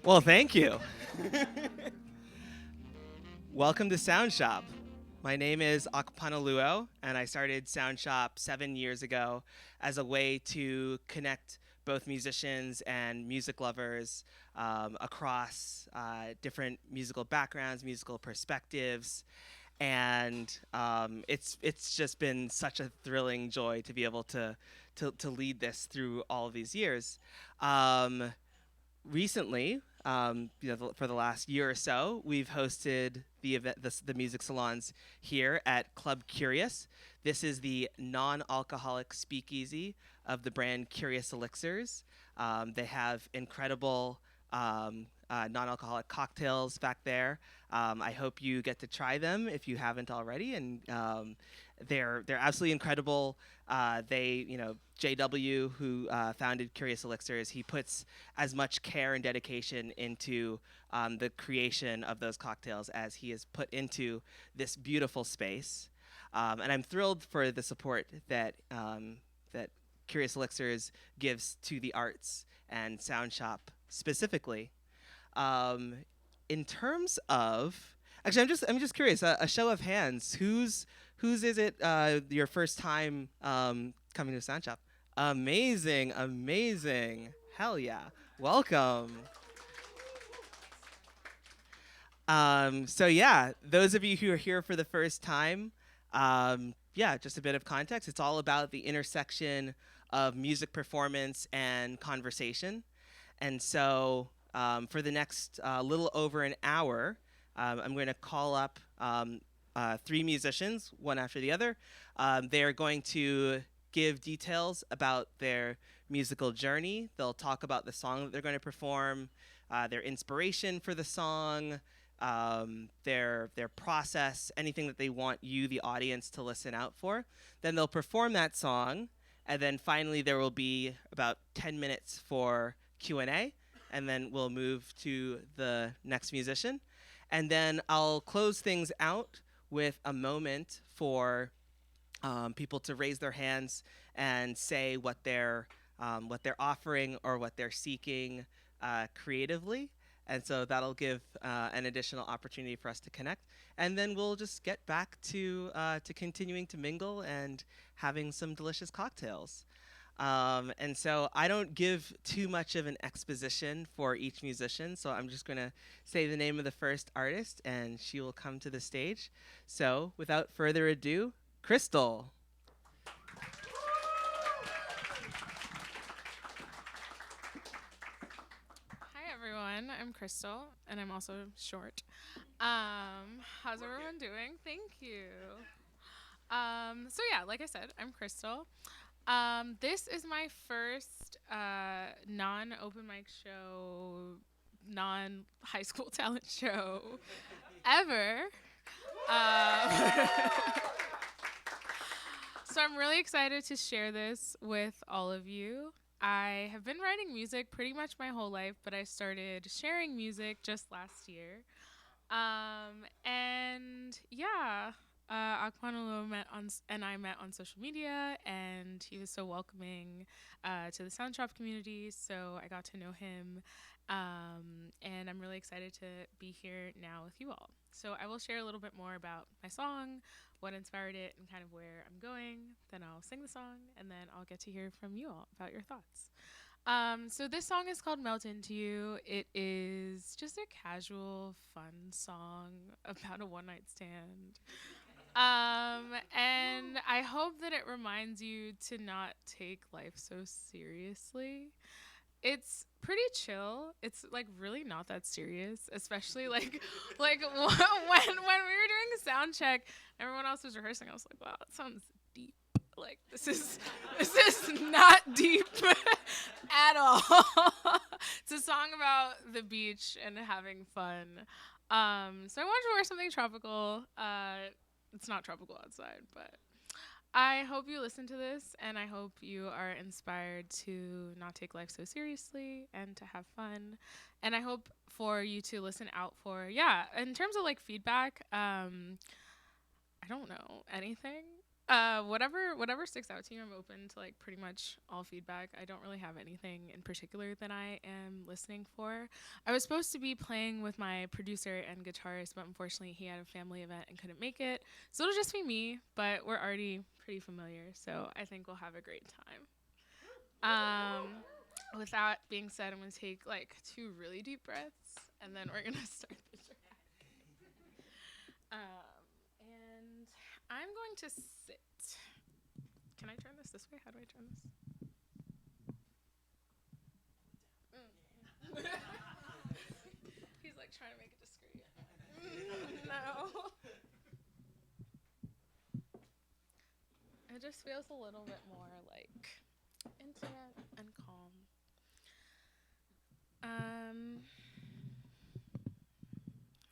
Well, thank you. Welcome to Soundshop. My name is Akpanaluo, and I started Soundshop 7 years ago as a way to connect both musicians and music lovers across different musical backgrounds, musical perspectives, and it's just been such a thrilling joy to be able to lead this through all of these years. Um, Recently, for the last year or so, we've hosted the music salons here at Club Curious. This is the non-alcoholic speakeasy of the brand Curious Elixirs. They have incredible non-alcoholic cocktails back there. I hope you get to try them if you haven't already, and they're absolutely incredible. JW, who founded Curious Elixirs, he puts as much care and dedication into the creation of those cocktails as he has put into this beautiful space. And I'm thrilled for the support that Curious Elixirs gives to the arts and Soundshop specifically. Um, in terms of, actually, I'm just curious. A show of hands. Whose is it? Your first time coming to Soundshop? Amazing, amazing. Hell yeah. Welcome. So yeah, those of you who are here for the first time, yeah, just a bit of context. It's all about the intersection of music performance and conversation. And so for the next little over an hour, I'm going to call up three musicians, one after the other. They are going to give details about their musical journey. They'll talk about the song that they're going to perform, their inspiration for the song, their process, anything that they want you, the audience, to listen out for. Then they'll perform that song, and then finally there will be about 10 minutes for Q&A, and then we'll move to the next musician. And then I'll close things out with a moment for people to raise their hands and say what they're offering or what they're seeking creatively. And so that'll give an additional opportunity for us to connect. And then we'll just get back to continuing to mingle and having some delicious cocktails. And so I don't give too much of an exposition for each musician, so I'm just going to say the name of the first artist, and she will come to the stage. So without further ado, Crystal. Hi everyone, I'm Crystal, and I'm also short. How's everyone doing? Thank you. So yeah, like I said, I'm Crystal. This is my first non-open mic show, non-high school talent show ever. Um, so I'm really excited to share this with all of you. I have been writing music pretty much my whole life, but I started sharing music just last year. And yeah, Akpanalu and I met on social media, and he was so welcoming to the Soundshop community. So I got to know him, and I'm really excited to be here now with you all. So I will share a little bit more about my song, what inspired it, and kind of where I'm going. Then I'll sing the song, and then I'll get to hear from you all about your thoughts. So this song is called Melt Into You. It is just a casual, fun song about a one night stand. And I hope that it reminds you to not take life so seriously. It's pretty chill. It's like really not that serious, especially like when we were doing the sound check, everyone else was rehearsing. I was like, wow, that sounds deep. Like this is not deep at all. It's a song about the beach and having fun. So I wanted to wear something tropical. It's not tropical outside, but I hope you listen to this, and I hope you are inspired to not take life so seriously and to have fun. And I hope for you to listen out for, yeah, in terms of like feedback, I don't know anything. Whatever sticks out to you, I'm open to like pretty much all feedback. I don't really have anything in particular that I am listening for. I was supposed to be playing with my producer and guitarist, but unfortunately he had a family event and couldn't make it. So it'll just be me, but we're already pretty familiar, so I think we'll have a great time. With that being said, I'm gonna take like 2 really deep breaths, and then we're gonna start the track. And I'm going to sit. Can I turn this way? How do I turn this? He's like trying to make it discreet. No. It just feels a little bit more like intimate and calm.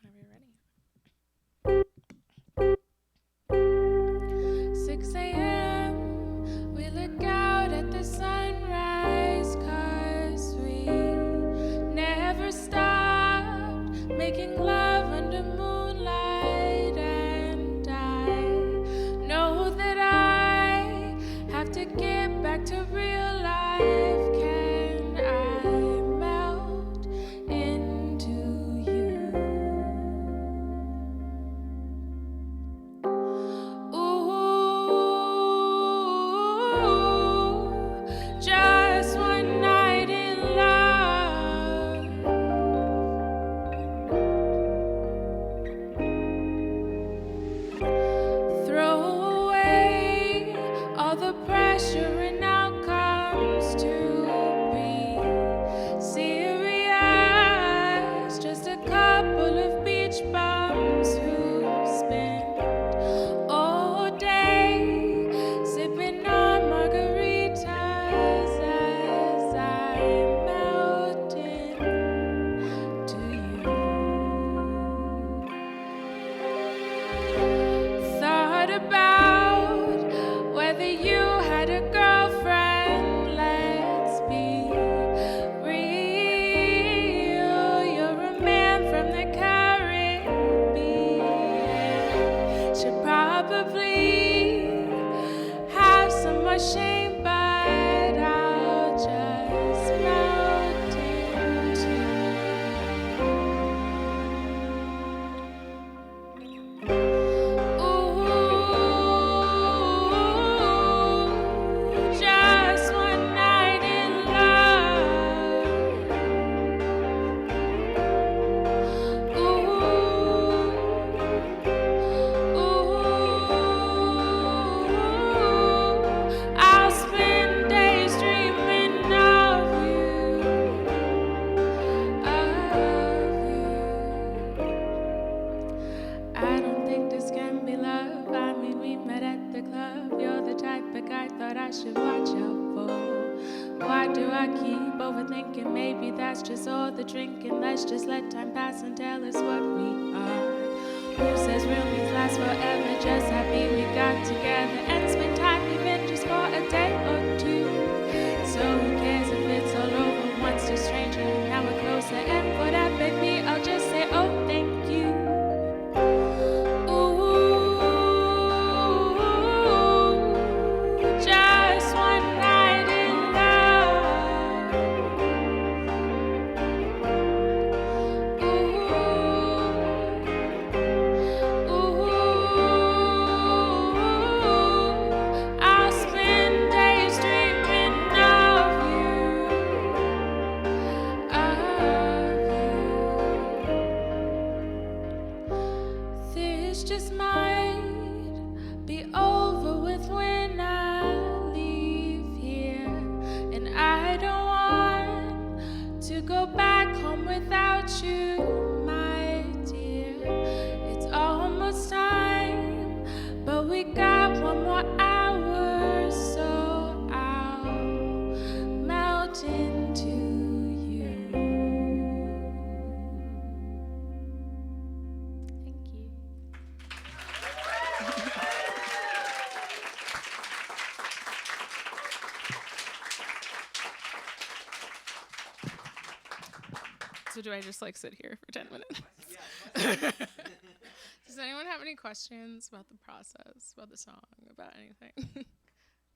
Whenever you're ready. 6 a.m. We look out at the sunrise, 'cause we never stopped making love under moonlight. And I know that I have to get back to real life. Can I melt into you? Just one night in love. Throw away all the pressure and outcomes to be serious. Just a couple of beach bums who spend all day sipping on margaritas as I melt into you. Thought about whether you had a girlfriend. Let's be real. You're a man from the Caribbean. Should probably have some more shame, but I'll just melt into just one night in love. I'll spend days dreaming of you, I don't think this can be love. I mean, we met at the club. You're the type of guy thought I should watch out for. Why do I keep overthinking? Maybe that's just all the drinking. Let's just let time pass and tell us what we are. Who says real means last forever? Just happy we got together and spent time even just for a day or two. So who cares if it's all over? Once a stranger, now we're closer. And for that, baby, I'll just say, oh, thank you. Just one night in love. I'll spend days dreaming of you. This just might be over with when I leave here, and I don't want to go back home without you, my dear. It's almost time, but we got one more hour, so I'll melt into you. Thank you. So do I just like sit here for 10 minutes? Does anyone have any questions about the process, about the song, about about anything.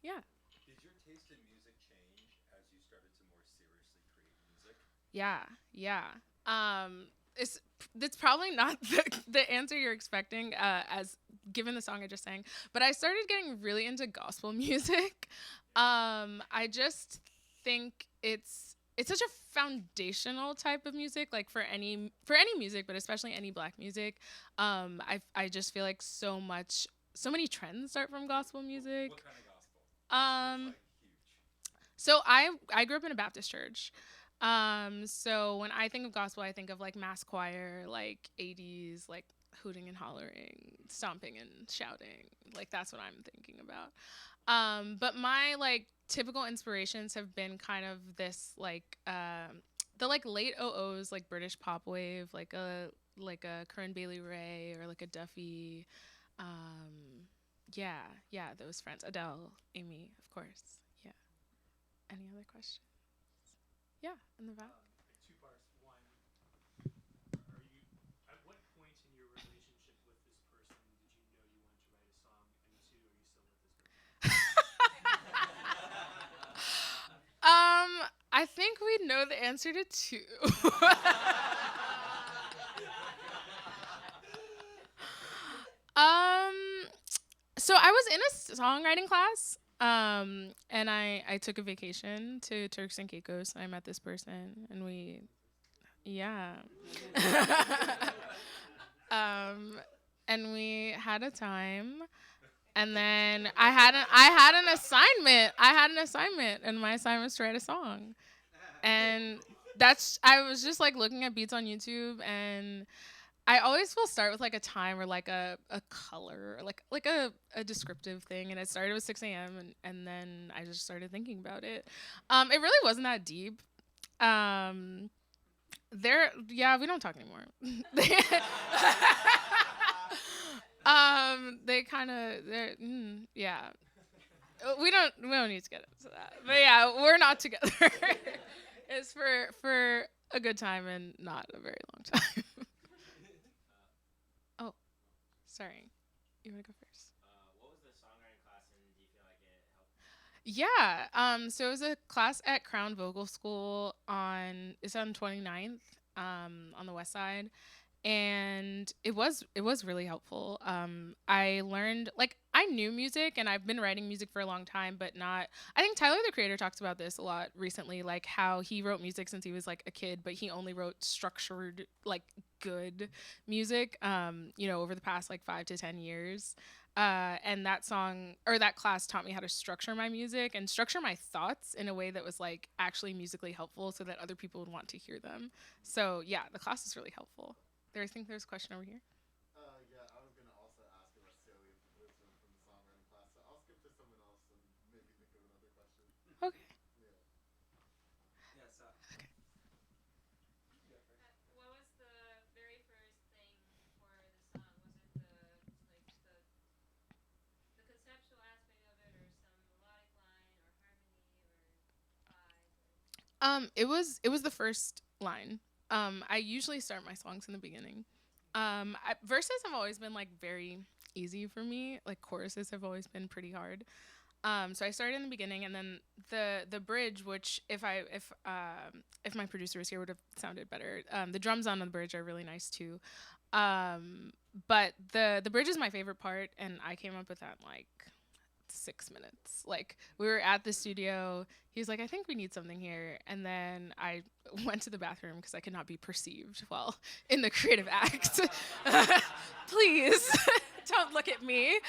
Yeah. Did your taste in music change as you started to more seriously create music? Yeah, yeah. It's that's probably not the answer you're expecting, as given the song I just sang. But I started getting really into gospel music. I just think it's such a foundational type of music, like for any music, but especially any Black music. I just feel like so many trends start from gospel music. What kind of gospel? Gospel's Um, like huge. so I grew up in a Baptist church. So when I think of gospel, I think of like mass choir, like 80s, like hooting and hollering, stomping and shouting. Like that's what I'm thinking about. But my like typical inspirations have been kind of this like the like late '00s like British pop wave, like a Corinne Bailey Rae or like a Duffy. Um, yeah, those friends, Adele, Amy, of course. Yeah. Any other questions? Yeah, in the back. Two parts. One, are you at what point in your relationship with this person did you know you wanted to write a song? And two, are you still with this person? I think we know the answer to two. um, so I was in a songwriting class. And I took a vacation to Turks and Caicos. I met this person, and yeah. um, and we had a time. And then I had an assignment. And my assignment was to write a song. And I was just like looking at beats on YouTube, and I always will start with like a time or like a color, or like a descriptive thing. And it started with 6 a.m. and then I just started thinking about it. It really wasn't that deep. We don't talk anymore. They kind of, yeah. We don't need to get into that. But yeah, we're not together. It's for a good time and not a very long time. Oh, sorry. You want to go first? What was the songwriting class, and do you feel like it helped? Yeah. So it was a class at Crown Vocal School it's on 29th, on the west side. And it was really helpful. I learned, like, I knew music and I've been writing music for a long time, but not. I think Tyler the Creator talks about this a lot recently, like how he wrote music since he was like a kid, but he only wrote structured, like, good music. Over the past like 5 to 10 years. And that song or that class taught me how to structure my music and structure my thoughts in a way that was like actually musically helpful, so that other people would want to hear them. So yeah, the class is really helpful. I think there's a question over here. Yeah, I was gonna also ask about salient wisdom from the songwriting class, so I'll skip to someone else and maybe think of another question. Okay. Yeah. Yeah, so Okay. What was the very first thing for the song? Was it the conceptual aspect of it, or some melodic line, or harmony, or vibe? It was the first line. I usually start my songs in the beginning. Verses have always been like very easy for me. Like choruses have always been pretty hard. So I started in the beginning, and then the bridge, which if my producer was here would have sounded better. The drums on the bridge are really nice too. But the bridge is my favorite part, and I came up with that in like 6 minutes. Like we were at the studio. He was like, "I think we need something here," and then I went to the bathroom because I could not be perceived while in the creative act. Please don't look at me.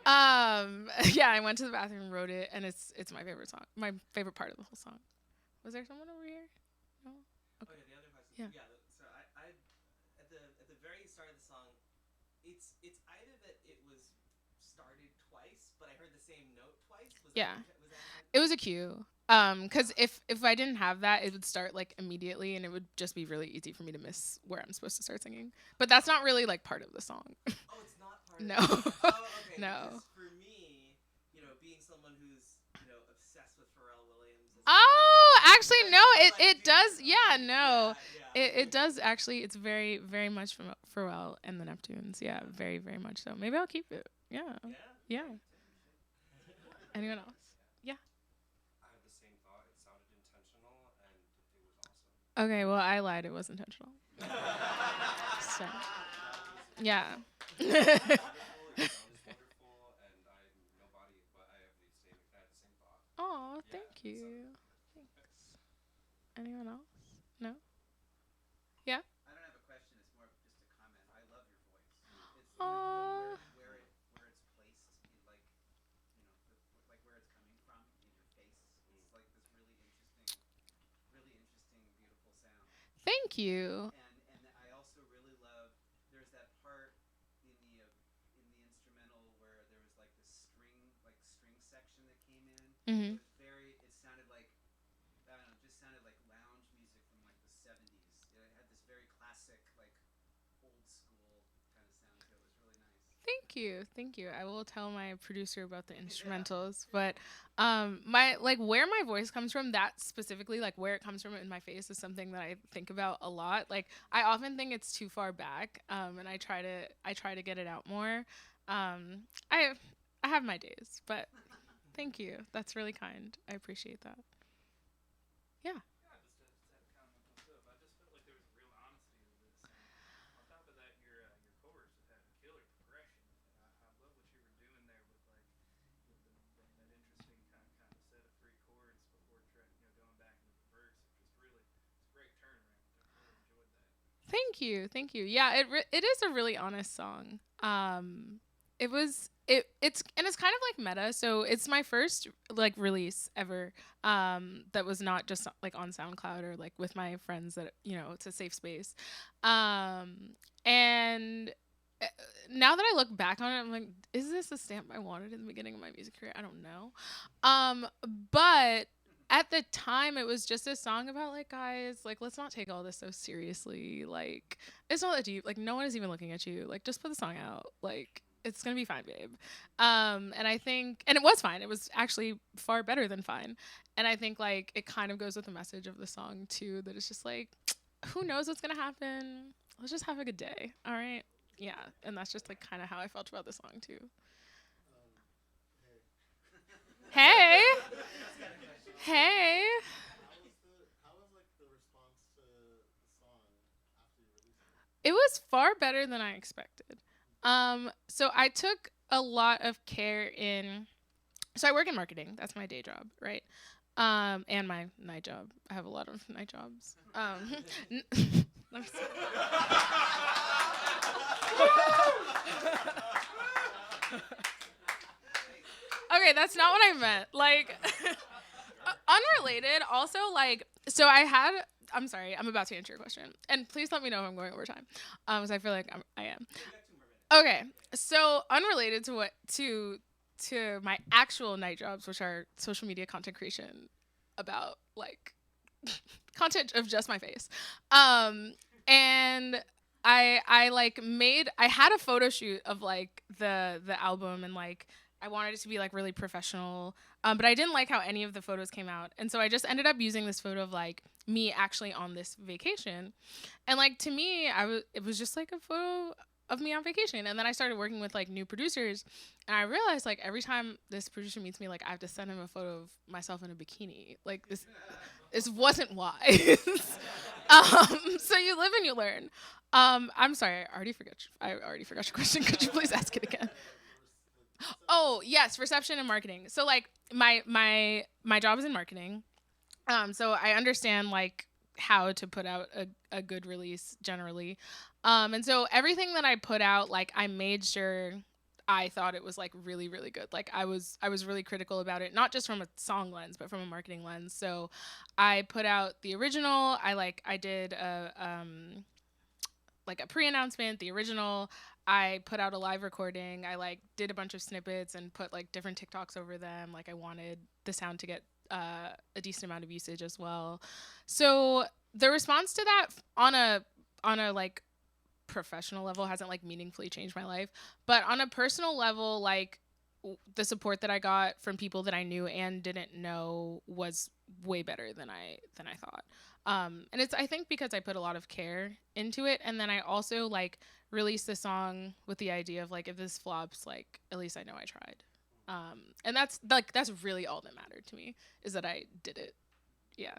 Yeah, I went to the bathroom, wrote it, and it's my favorite song. My favorite part of the whole song. Was there someone over here? No. Okay. Oh, yeah, the other question. Yeah. So I at the very start of the song, it's either that it was started twice, but I heard the same note twice. Yeah. Was that It was a cue. Because if I didn't have that, it would start like immediately, and it would just be really easy for me to miss where I'm supposed to start singing. But that's not really like part of the song. Oh, it's not part No. of it. Oh, okay. No. Because for me, being someone who's, obsessed with Pharrell Williams. Oh, actually, no. It does. Yeah, no. Yeah. It does actually. It's very, very much from Pharrell and the Neptunes. Yeah, very, very much so. Maybe I'll keep it. Yeah. Yeah. Yeah. Anyone else? Yeah. I had the same thought. It sounded intentional, and it was awesome. Okay, well, I lied. It was intentional. So, yeah. Wonderful. It sounds wonderful, and I'm nobody, but I have the same. I had the same thought. Oh, Yeah, thank it you. sounded- Thanks. Anyone else? No? Yeah? I don't have a question. It's more of just a comment. I love your voice. It's Aw. where it's placed in like like where it's coming from in your face. It's like this really interesting, beautiful sound. Thank you. And I also really love. There's that part in the instrumental where there was like this string section that came in. Mm-hmm. It was very. It sounded like I don't know. Just sounded like lounge music from like the '70s. It had this very classic, like old school kind of sound to it. It was really nice. Thank you. Thank you. I will tell my producer about the instrumentals. But my like where my voice comes from, that specifically, like where it comes from in my face is something that I think about a lot. Like I often think it's too far back. And I try to get it out more. I have my days, but thank you. That's really kind. I appreciate that. Yeah. Yeah, I just had a comment myself. I just felt like there was a real honesty to this. And on top of that, your chorus had a killer progression. And I love what you were doing there with like that interesting kind of set of three chords before going back into the verse. It's a great turnaround. I really enjoyed that. Thank you. Thank you. Yeah, it is a really honest song. It's and it's kind of like meta. So it's my first like release ever that was not just like on SoundCloud or like with my friends that it's a safe space. And now that I look back on it, I'm like, is this the stamp I wanted in the beginning of my music career? I don't know. But at the time, it was just a song about like, guys, like, let's not take all this so seriously. Like, it's not that deep. Like, no one is even looking at you. Like, just put the song out. Like, it's gonna be fine, babe. And I think, and it was fine. It was actually far better than fine. And I think like it kind of goes with the message of the song too. That it's just like, who knows what's gonna happen? Let's just have a good day. All right. Yeah. And that's just like kind of how I felt about the song too. Hey. Hey. How was like the response to the song after you released It was far better than I expected. So I took a lot of care in. So I work in marketing. That's my day job, right? And my night job. I have a lot of night jobs. Let me see. Okay, that's not what I meant. Like, unrelated. Also, like, so I'm sorry. I'm about to answer your question, and please let me know if I'm going over time, because I feel like I am. Okay, so unrelated to my actual night jobs, which are social media content creation about like content of just my face, and I had a photo shoot of like the album, and like I wanted it to be like really professional, but I didn't like how any of the photos came out, and so I just ended up using this photo of like me actually on this vacation, and like to me it was just like a photo of me on vacation. And then I started working with like new producers, and I realized like every time this producer meets me, like I have to send him a photo of myself in a bikini. Like this wasn't wise. So you live and you learn. I'm sorry, I already forgot your question. Could you please ask it again? Oh yes, reception and marketing. So like my job is in marketing. So I understand like how to put out a good release generally. And so everything that I put out, like I made sure I thought it was like really, really good. Like I was really critical about it, not just from a song lens, but from a marketing lens. So I put out the original. I did a pre-announcement, the original. I put out a live recording. I like did a bunch of snippets and put like different TikToks over them. Like I wanted the sound to get a decent amount of usage as well. So the response to that on a like professional level hasn't like meaningfully changed my life, but on a personal level, like the support that I got from people that I knew and didn't know was way better than I thought. And it's I think because I put a lot of care into it, and then I also like released the song with the idea of like if this flops, like at least I know I tried. And that's really all that mattered to me, is that I did it. Yeah.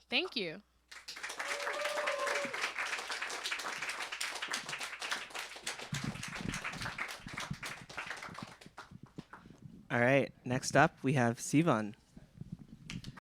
Thank you. All right. Next up, we have Sivan.